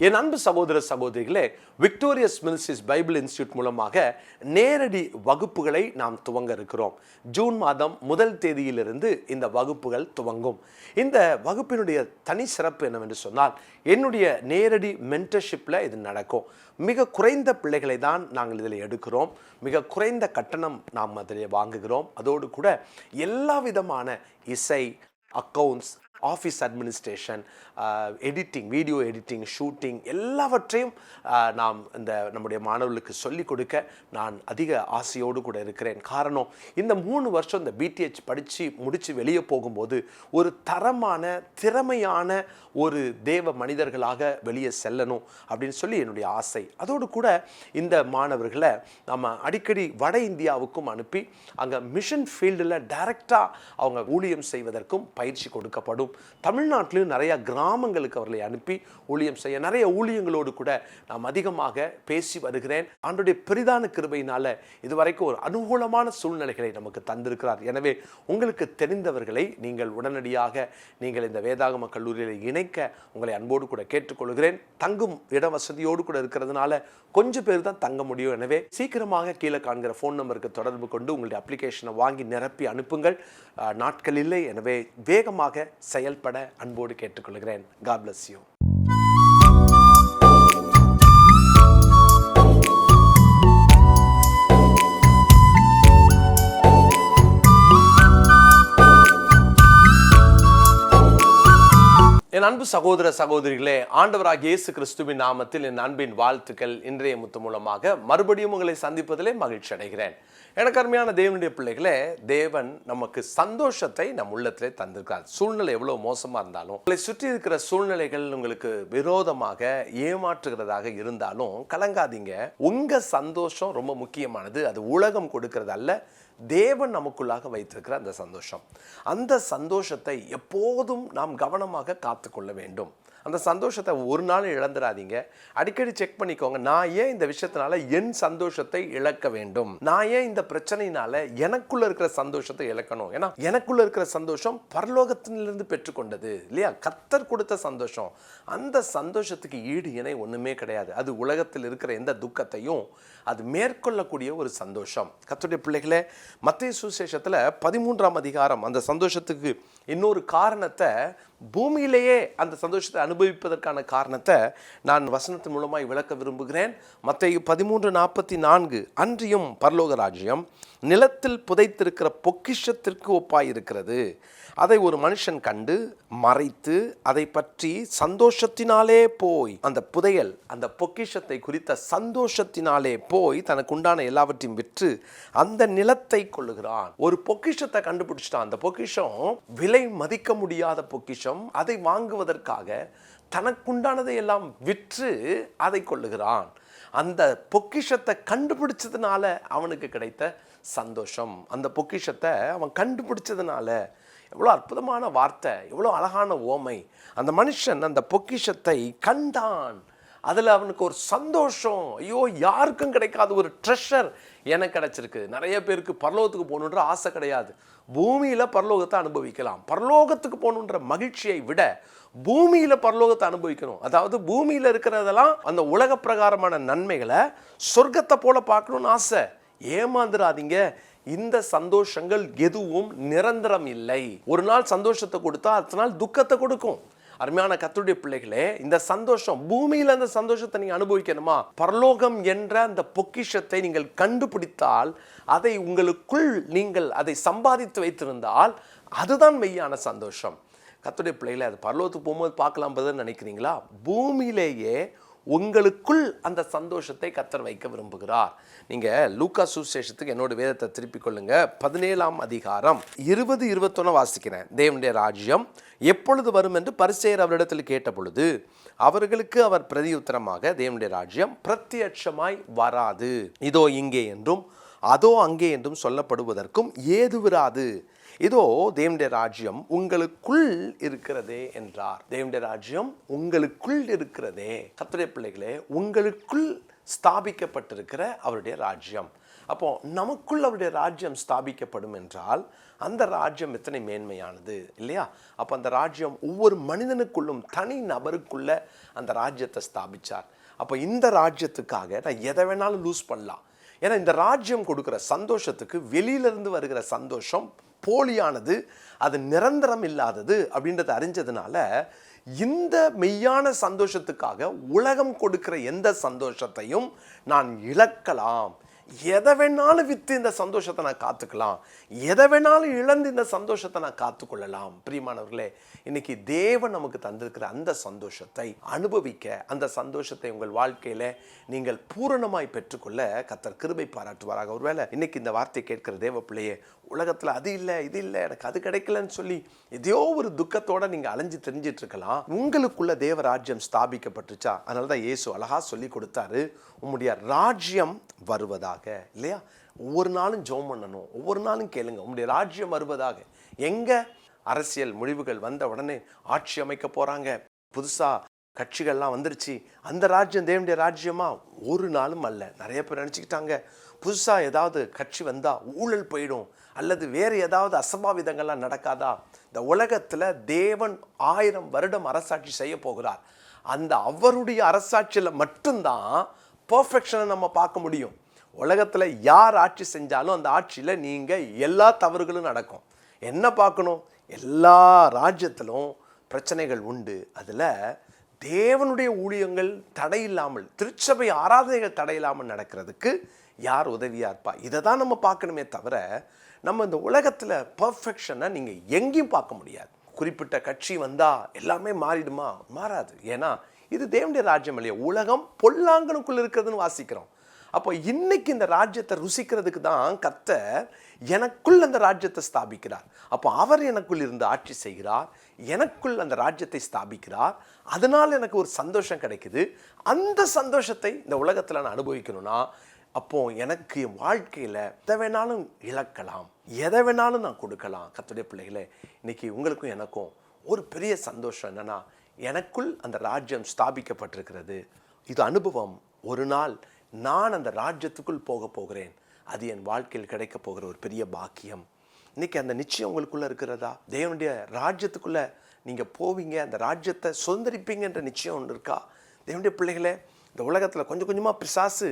என் அன்பு சகோதர சகோதரிகளே, விக்டோரியஸ் மினிஸ்ட்ரிஸ் பைபிள் இன்ஸ்டிடியூட் மூலமாக நேரடி வகுப்புகளை நாம் துவங்க இருக்கிறோம். ஜூன் மாதம் 1 தேதியிலிருந்து இந்த வகுப்புகள் துவங்கும். இந்த வகுப்பினுடைய தனி சிறப்பு என்னவென்று சொன்னால், என்னுடைய நேரடி மென்டர்ஷிப்பில் இது நடக்கும். மிக குறைந்த பிள்ளைகளை தான் நாங்கள் இதில் எடுக்கிறோம். மிக குறைந்த கட்டணம் நாம் அதில் வாங்குகிறோம். அதோடு கூட எல்லா விதமான இசை, accounts, office administration, editing, video editing, shooting எல்லாவற்றையும் நாம் இந்த நம்முடைய மாணவர்களுக்கு சொல்லிக் கொடுக்க நான் அதிக ஆசையோடு கூட இருக்கிறேன். காரணம், இந்த 3 வருஷம் இந்த பிடிஹெச் படித்து முடித்து வெளியே போகும்போது ஒரு தரமான திறமையான ஒரு தேவ மனிதர்களாக வெளியே செல்லணும் அப்படின்னு சொல்லி என்னுடைய ஆசை. அதோடு கூட இந்த மாணவர்களை நம்ம அடிக்கடி வட இந்தியாவுக்கும் அனுப்பி அங்கே மிஷன் ஃபீல்டில் டைரக்டாக அவங்க ஊழியம் செய்வதற்கும் பயிற்சி கொடுக்கப்படும். தமிழ்நாட்டிலும் நிறைய கிராமங்களுக்கு அவர்களை அனுப்பி ஊழியம் செய்ய நிறைய ஊழியங்களோடு கூட நாம் அதிகமாக பேசி வருகிறேன். ஆண்டவருடைய பெரிதான கிருபையினால இதுவரைக்கும் ஒரு அனுகூலமான சூழ்நிலைகளை நமக்கு தந்திருக்கிறார். எனவே உங்களுக்கு தெரிந்தவர்களை நீங்கள் உடனடியாக நீங்கள் இந்த வேதாகம கல்லூரியில் இணைக்க உங்களை அன்போடு கூட கேட்டுக்கொள்கிறேன். தங்கும் இட வசதியோடு கூட இருக்கிறதுனால கொஞ்சம் பேர் தான் தங்க முடியும். எனவே சீக்கிரமாக கீழே காண்கிற ஃபோன் நம்பருக்கு தொடர்பு கொண்டு உங்களுடைய அப்ளிகேஷனை வாங்கி நிரப்பி அனுப்புங்கள். நாட்கள் இல்லை, எனவே வேகமாக செயல்பட அன்போடு கேட்டுக்கொள்கிறேன். God bless you. என் அன்பு சகோதர சகோதரிகளே, ஆண்டவராகிய இயேசு கிறிஸ்துவின் நாமத்தில் என் அன்பின் வாழ்த்துக்கள். இன்றைய முத்து மூலமாக மறுபடியும் உங்களை சந்திப்பதிலே மகிழ்ச்சி அடைகிறேன். எனக்கு அருமையான தேவனுடைய பிள்ளைகளே, தேவன் நமக்கு சந்தோஷத்தை நம் உள்ளத்திலே தந்திருக்கார். சூழ்நிலை எவ்வளோ மோசமாக இருந்தாலும், உங்களை சுற்றி இருக்கிற சூழ்நிலைகள் உங்களுக்கு விரோதமாக ஏமாற்றுகிறதாக இருந்தாலும் கலங்காதீங்க. உங்க சந்தோஷம் ரொம்ப முக்கியமானது. அது உலகம் கொடுக்கிறது அல்ல, தேவன் நமக்குள்ளாக வைத்திருக்கிற அந்த சந்தோஷம். அந்த சந்தோஷத்தை எப்போதும் நாம் கவனமாக காத்துக்கொள்ள வேண்டும். அந்த சந்தோஷத்தை ஒரு நாள் இழந்துடாதீங்க. அடிக்கடி செக் பண்ணிக்கோங்க. நான் ஏன் இந்த விஷயத்தினால என் சந்தோஷத்தை இழக்க வேண்டும்? நான் ஏன் இந்த பிரச்சனையினால எனக்குள்ள இருக்கிற சந்தோஷத்தை இழக்கணும்? ஏன்னா எனக்குள்ள இருக்கிற சந்தோஷம் பரலோகத்திலிருந்து பெற்றுக்கொண்டது இல்லையா? கர்த்தர் கொடுத்த சந்தோஷம். அந்த சந்தோஷத்துக்கு ஈடு இணை ஒண்ணுமே கிடையாது. அது உலகத்தில் இருக்கிற எந்த துக்கத்தையும் அது மேற்கொள்ளக்கூடிய ஒரு சந்தோஷம். கர்த்தருடைய பிள்ளைகளே, மத்தேயு சுவிசேஷத்துல 13ஆம் அதிகாரம் அந்த சந்தோஷத்துக்கு இன்னொரு காரணத்தை, பூமியிலேயே அந்த சந்தோஷத்தை அனுபவிப்பதற்கான காரணத்தை நான் வசனத்தின் மூலமாய் விளக்க விரும்புகிறேன். மத்தேயு 13:44 அன்றியும் பரலோக ராஜ்யம் நிலத்தில் புதைத்திருக்கிற பொக்கிஷத்திற்கு ஒப்பாயிருக்கிறது. அதை ஒரு மனுஷன் கண்டு மறைத்து அதை பற்றி சந்தோஷத்தினாலே போய், அந்த புதையல், அந்த பொக்கிஷத்தை குறித்த சந்தோஷத்தினாலே போய் தனக்கு உண்டான எல்லாவற்றையும் விற்று அந்த நிலத்தை கொள்ளுகிறான். ஒரு பொக்கிஷத்தை கண்டுபிடிச்சிட்டான். அந்த பொக்கிஷம் விலை மதிக்க முடியாத பொக்கிஷம். அதை வாங்குவதற்காக தனக்குண்டானதை எல்லாம் விற்று அதை கொள்ளுகிறான். அந்த பொக்கிஷத்தை கண்டுபிடிச்சதுனால அவனுக்கு கிடைத்த சந்தோஷம், அந்த பொக்கிஷத்தை அவன் கண்டுபிடிச்சதுனால. எவ்வளோ அற்புதமான வார்த்தை, எவ்வளோ அழகான ஓமை. அந்த மனுஷன் அந்த பொக்கிஷத்தை கண்டான், அதில் அவனுக்கு ஒரு சந்தோஷம். ஐயோ, யாருக்கும் கிடைக்காத ஒரு ட்ரெஷர் எனக்கு கிடைச்சிருக்கு. நிறைய பேருக்கு பரலோகத்துக்கு போகணுன்ற ஆசை கிடையாது. பூமியில் பரலோகத்தை அனுபவிக்கலாம். பரலோகத்துக்கு போகணுன்ற மகிழ்ச்சியை விட பூமியில் பரலோகத்தை அனுபவிக்கணும். அதாவது பூமியில் இருக்கிறதெல்லாம் அந்த உலக பிரகாரமான நன்மைகளை சொர்க்கத்தை போல பார்க்கணும்னு ஆசை. ஏமாந்துடாதீங்க. இந்த சந்தோஷங்கள் எதுவும் நிரந்தரம் இல்லை. ஒரு நாள் சந்தோஷத்தை கொடுத்தா அடுத்த நாள் துக்கத்தை கொடுக்கும். அருமையான கர்த்தருடைய பிள்ளைகளே, இந்த சந்தோஷம், பூமியில் அந்த சந்தோஷத்தை நீங்க அனுபவிக்கணுமா? பரலோகம் என்ற அந்த பொக்கிஷத்தை நீங்கள் கண்டுபிடித்தால், அதை உங்களுக்குள் நீங்கள் அதை சம்பாதித்து வைத்திருந்தால், அதுதான் மெய்யான சந்தோஷம். கர்த்தருடைய பிள்ளைகளே, அது பரலோகத்துக்கு போகும்போது பார்க்கலாம் நினைக்கிறீங்களா? பூமியிலேயே உங்களுக்குள் அந்த சந்தோஷத்தை கர்த்தர் வைக்க விரும்புகிறார். நீங்க லூக்கா சுவிசேஷத்துக்கு என்னோட வேதத்தை திருப்பிக் கொள்ளுங்க. 17ஆம் அதிகாரம் 20-21 வாசிக்கிறேன். தேவனுடைய ராஜ்யம் எப்பொழுது வரும் என்று பரிசேயர் அவரிடத்தில் கேட்ட பொழுது அவர்களுக்கு அவர் பிரதியுத்தரமாக, தேவனுடைய ராஜ்யம் பிரத்யட்சமாய் வராது, இதோ இங்கே என்றும் அதோ அங்கே என்றும் சொல்லப்படுவதற்கும் ஏதுவிராது. இதோ தேவனுடைய ராஜ்யம் உங்களுக்குள் இருக்கிறதே என்றார். தேவனுடைய ராஜ்யம் உங்களுக்குள் இருக்கிறதே. கர்த்தருடைய பிள்ளைகளே, உங்களுக்குள் ஸ்தாபிக்கப்பட்டிருக்கிற அவருடைய ராஜ்யம். அப்போ நமக்குள் அவருடைய ராஜ்யம் ஸ்தாபிக்கப்படும் என்றால் அந்த ராஜ்யம் எத்தனை மேன்மையானது இல்லையா? அப்போ அந்த ராஜ்யம் ஒவ்வொரு மனிதனுக்குள்ளும் தனி நபருக்குள்ள அந்த ராஜ்யத்தை ஸ்தாபிச்சார். அப்போ இந்த ராஜ்யத்துக்காக நான் எதை வேணாலும் லூஸ் பண்ணலாம். ஏன்னா இந்த ராஜ்யம் கொடுக்குற சந்தோஷத்துக்கு வெளியிலிருந்து வருகிற சந்தோஷம் போலியானது, அது நிரந்தரம் இல்லாதது அப்படின்றத அறிஞ்சதுனால இந்த மெய்யான சந்தோஷத்துக்காக உலகம் கொடுக்கிற எந்த சந்தோஷத்தையும் நான் இழக்கலாம். எதை வேணாலும் விற்று இந்த சந்தோஷத்தை நான் காத்துக்கலாம், எதை வேணாலும் இழந்து இந்த சந்தோஷத்தை நான் காத்துக்கொள்ளலாம். பிரியமானவர்களே, இன்னைக்கு தேவன் நமக்கு தந்திருக்கிற அந்த சந்தோஷத்தை அனுபவிக்க, அந்த சந்தோஷத்தை உங்கள் வாழ்க்கையில நீங்கள் பூரணமாய் பெற்றுக்கொள்ள கர்த்தர் கிருபை பாராட்டுவாராக. ஒருவேளை இன்னைக்கு இந்த வார்த்தை கேட்கிற தேவ பிள்ளையே, உலகத்துல அது இல்லை இது இல்லை எனக்கு அது கிடைக்கலன்னு சொல்லி எதையோ ஒரு துக்கத்தோட நீங்க அலைஞ்சு தெரிஞ்சிட்டு இருக்கலாம். உங்களுக்குள்ள தேவ ராஜ்யம் ஸ்தாபிக்கப்பட்டுச்சா? அதனாலதான் இயேசு அழகா சொல்லி கொடுத்தாரு, உம்முடைய ராஜ்யம் வருவதாக. இல்லையா? ஒவ்வொரு நாளும் ஜெபம் பண்ணணும், ஒவ்வொரு நாளும் கேளுங்க, உம்முடைய ராஜ்யம் வருவதாக. எங்க அரசியல் முடிவுகள் வந்த உடனே ஆட்சி அமைக்க போறாங்க, புதுசா கட்சிகள்லாம் வந்துருச்சு, அந்த ராஜ்யம் தேவனுடைய ராஜ்யமா? ஒரு நாளும் அல்ல. நிறைய பேர் நினச்சிக்கிட்டாங்க புதுசா ஏதாவது கட்சி வந்தா ஊழல் போயிடும் அல்லது வேறு ஏதாவது அசம்பாவிதங்கள்லாம் நடக்காதா? இந்த உலகத்துல தேவன் 1000 வருடம் அரசாட்சி செய்ய போகிறார். அந்த அவருடைய அரசாட்சியில் மட்டும்தான் பர்ஃபெக்ஷனை நம்ம பார்க்க முடியும். உலகத்துல யார் ஆட்சி செஞ்சாலும் அந்த ஆட்சியில நீங்க எல்லா தவறுகளும் நடக்கும். என்ன பார்க்கணும்? எல்லா ராஜ்யத்திலும் பிரச்சனைகள் உண்டு. அதுல தேவனுடைய ஊழியங்கள் தடையில்லாமல், திருச்சபை ஆராதனைகள் தடையில்லாமல் நடக்கிறதுக்கு யார் உதவியா இருப்பா? இதை தான் நம்ம பார்க்கணுமே தவிர நம்ம இந்த உலகத்துல பர்ஃபெக்ஷனை நீங்க எங்கேயும் பார்க்க முடியாது. குறிப்பிட்ட கட்சி வந்தா எல்லாமே மாறிடுமா? மாறாது. ஏன்னா இது தேவனுடைய ராஜ்யம் இல்லையா? உலகம் பொல்லாங்கனுக்குள்ள இருக்கிறதுன்னு வாசிக்கிறோம். அப்போ இன்னைக்கு இந்த ராஜ்யத்தை ருசிக்கிறதுக்கு தான் கர்த்தர் எனக்குள் அந்த ராஜ்யத்தை ஸ்தாபிக்கிறார். அப்போ அவர் எனக்குள் இருந்து ஆட்சி செய்கிறார், எனக்குள் அந்த ராஜ்யத்தை ஸ்தாபிக்கிறார். அதனால எனக்கு ஒரு சந்தோஷம் கிடைக்குது. அந்த சந்தோஷத்தை இந்த உலகத்தில் நான் அனுபவிக்கணும்னா அப்போ எனக்கு வாழ்க்கையில் எதை வேணாலும் இழக்கலாம், எதை வேணாலும் நான் கொடுக்கலாம். கர்த்தருடைய பிள்ளைகளே, இன்னைக்கு உங்களுக்கும் எனக்கும் ஒரு பெரிய சந்தோஷம் என்னன்னா, எனக்குள் அந்த ராஜ்யம் ஸ்தாபிக்கப்பட்டிருக்கிறது. இது அனுபவம். ஒரு நாள் நான் அந்த ராஜ்யத்துக்குள் போக போகிறேன். அது என் வாழ்க்கையில் கிடைக்க போகிற ஒரு பெரிய பாக்கியம். இன்னைக்கு அந்த நிச்சயம் உங்களுக்குள்ள இருக்கிறதா? தேவனுடைய ராஜ்யத்துக்குள்ள நீங்க போவீங்க, அந்த ராஜ்யத்தை சுதந்திரிப்பீங்கன்ற நிச்சயம் ஒன்று இருக்கா? தேவனுடைய பிள்ளைகளே, இந்த உலகத்தில் கொஞ்சம் கொஞ்சமாக பிசாசு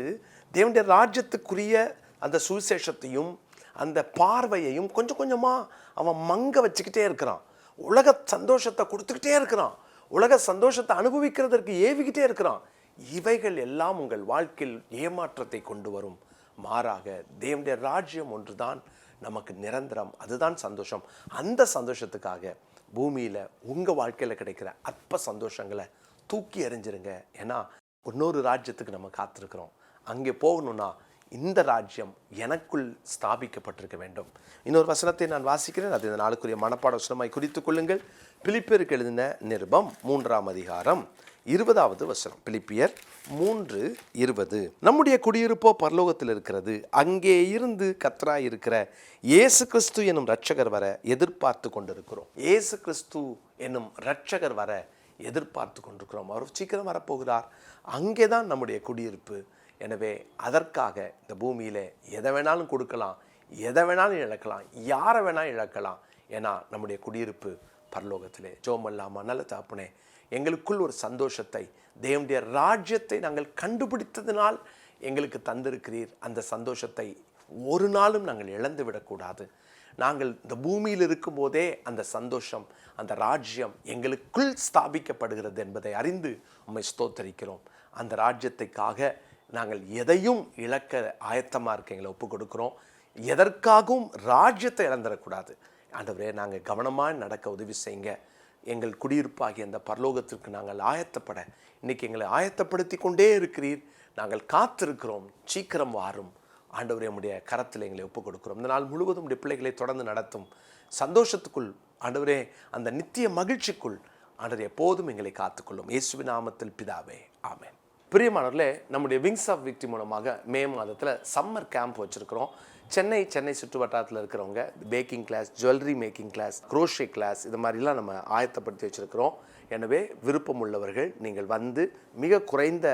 தேவனுடைய ராஜ்யத்துக்குரிய அந்த சுவிசேஷத்தையும் அந்த பார்வையையும் கொஞ்சம் கொஞ்சமாக அவன் மங்க வச்சுக்கிட்டே இருக்கிறான். உலக சந்தோஷத்தை கொடுத்துக்கிட்டே இருக்கிறான், உலக சந்தோஷத்தை அனுபவிக்கிறதற்கு ஏவிக்கிட்டே இருக்கிறான். இவைகள் எல்லாம் உங்கள் வாழ்க்கையில் ஏமாற்றத்தை கொண்டு வரும். மாறாக தேவனுடைய ராஜ்யம் ஒன்றுதான் நமக்கு நிரந்தரம், அதுதான் சந்தோஷம். அந்த சந்தோஷத்துக்காக பூமியில் உங்கள் வாழ்க்கையில் கிடைக்கிற அற்ப சந்தோஷங்களை தூக்கி எறிஞ்சிருங்க. ஏன்னா இன்னொரு ராஜ்யத்துக்கு நம்ம காத்திருக்கிறோம். அங்கே போகணும்னா இந்த ராஜ்யம் எனக்குள் ஸ்தாபிக்கப்பட்டிருக்க வேண்டும். இன்னொரு வசனத்தை நான் வாசிக்கிறேன், அது இந்த நாளுக்குரிய மனப்பாட வசனமாய் குறித்துக் கொள்ளுங்கள். பிலிப்பியருக்கு எழுதின நிருபம் 3ஆம் அதிகாரம் 20வது வசனம். பிலிப்பியர் 3:20. நம்முடைய குடியிருப்போ பரலோகத்தில் இருக்கிறது, அங்கே இருந்து கர்த்தராய் இருக்கிற இயேசு கிறிஸ்து என்னும் இரட்சகர் வர எதிர்பார்த்து கொண்டிருக்கிறோம். இயேசு கிறிஸ்து என்னும் இரட்சகர் வர எதிர்பார்த்து கொண்டிருக்கிறோம். அவர் சீக்கிரம் வரப்போகிறார். அங்கே தான் நம்முடைய குடியிருப்பு. எனவே அதற்காக இந்த பூமியில் எதை வேணாலும் கொடுக்கலாம், எதை வேணாலும் இழக்கலாம், யாரை வேணாலும் இழக்கலாம். ஏன்னா நம்முடைய குடியிருப்பு பரலோகத்திலே. ஜோமல்லாமா நல்ல தாப்புனே, எங்களுக்குள் ஒரு சந்தோஷத்தை, தேவனுடைய ராஜ்யத்தை நாங்கள் கண்டுபிடித்ததினால் எங்களுக்கு தந்திருக்கிறீர். அந்த சந்தோஷத்தை ஒரு நாளும் நாங்கள் இழந்து விடக்கூடாது. நாங்கள் இந்த பூமியில் இருக்கும்போதே அந்த சந்தோஷம், அந்த ராஜ்யம் எங்களுக்குள் ஸ்தாபிக்கப்படுகிறது என்பதை அறிந்து உம்மை ஸ்தோத்தரிக்கிறோம். அந்த ராஜ்யத்துக்காக நாங்கள் எதையும் இழக்க ஆயத்தமாக இருக்க எங்களை ஒப்பு கொடுக்குறோம். எதற்காகவும் ராஜ்யத்தை இழந்துடக்கூடாது. ஆண்டவரே, நாங்கள் கவனமாக நடக்க உதவி செய்யுங்க. எங்கள் குடியிருப்பாகிய அந்த பரலோகத்திற்கு நாங்கள் ஆயத்தப்பட இன்றைக்கி எங்களை ஆயத்தப்படுத்தி கொண்டே இருக்கிறீர். நாங்கள் காத்திருக்கிறோம், சீக்கிரம் வாரும். ஆண்டவரே, உம்முடைய கரத்தில் எங்களை ஒப்பு கொடுக்கிறோம். இந்த நாள் முழுவதும் உடைய பிள்ளைகளை தொடர்ந்து நடத்தும். சந்தோஷத்துக்குள் ஆண்டவரே, அந்த நித்திய மகிழ்ச்சிக்குள் ஆண்டவரே எப்போதும் எங்களை காத்துக்கொள்ளும். இயேசுவின் நாமத்தில் பிதாவே, ஆமென். பிரியமானவர்களே, நம்முடைய விங்ஸ் ஆஃப் விக்டி மூலமாக மே மாதத்தில் சம்மர் கேம்ப் வச்சுருக்கிறோம். சென்னை சுற்று வட்டாரத்தில் இருக்கிறவங்க baking class, jewellery making class, crochet class, இது மாதிரிலாம் நம்ம ஆயத்தப்படுத்தி வச்சுருக்கிறோம். எனவே விருப்பம் உள்ளவர்கள் நீங்கள் வந்து, மிக குறைந்த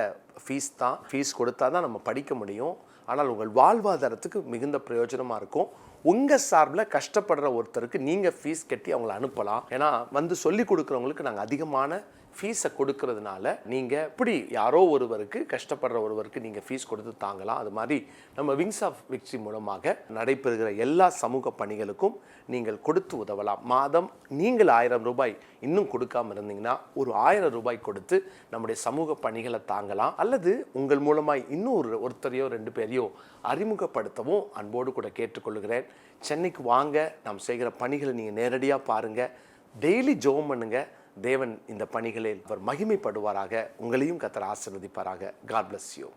ஃபீஸ் கொடுத்தா தான் நம்ம படிக்க முடியும். ஆனால் உங்கள் வாழ்வாதாரத்துக்கு மிகுந்த பிரயோஜனமாக இருக்கும். உங்கள் சார்பில் கஷ்டப்படுற ஒருத்தருக்கு நீங்கள் ஃபீஸ் கட்டி அவங்கள அனுப்பலாம். ஏன்னா வந்து சொல்லி கொடுக்குறவங்களுக்கு நாங்கள் அதிகமான ஃபீஸை கொடுக்கறதுனால நீங்கள் இப்படி யாரோ ஒருவருக்கு கஷ்டப்படுற ஒருவருக்கு நீங்கள் ஃபீஸ் கொடுத்து தாங்கலாம். அது மாதிரி நம்ம விங்ஸ் ஆஃப் விக்டரி மூலமாக நடைபெறுகிற எல்லா சமூக பணிகளுக்கும் நீங்கள் கொடுத்து உதவலாம். மாதம் நீங்கள் 1000 ரூபாய் இன்னும் கொடுக்காமல் இருந்தீங்கன்னா ஒரு 1000 ரூபாய் கொடுத்து நம்முடைய சமூக பணிகளை தாங்கலாம். அல்லது உங்கள் மூலமாய் இன்னும் ஒருத்தரையோ 2 பேரையோ அறிமுகப்படுத்தவும் அன்போடு கூட கேட்டுக்கொள்கிறேன். சென்னைக்கு வாங்க, நாம் செய்கிற பணிகளை நீங்கள் நேரடியாக பாருங்கள், டெய்லி ஜெபம் பண்ணுங்க. தேவன் இந்த பணிகளில் அவர் மகிமைப்படுவாராக. உங்களையும் கர்த்தர் ஆசீர்வதிப்பாராக. God bless you.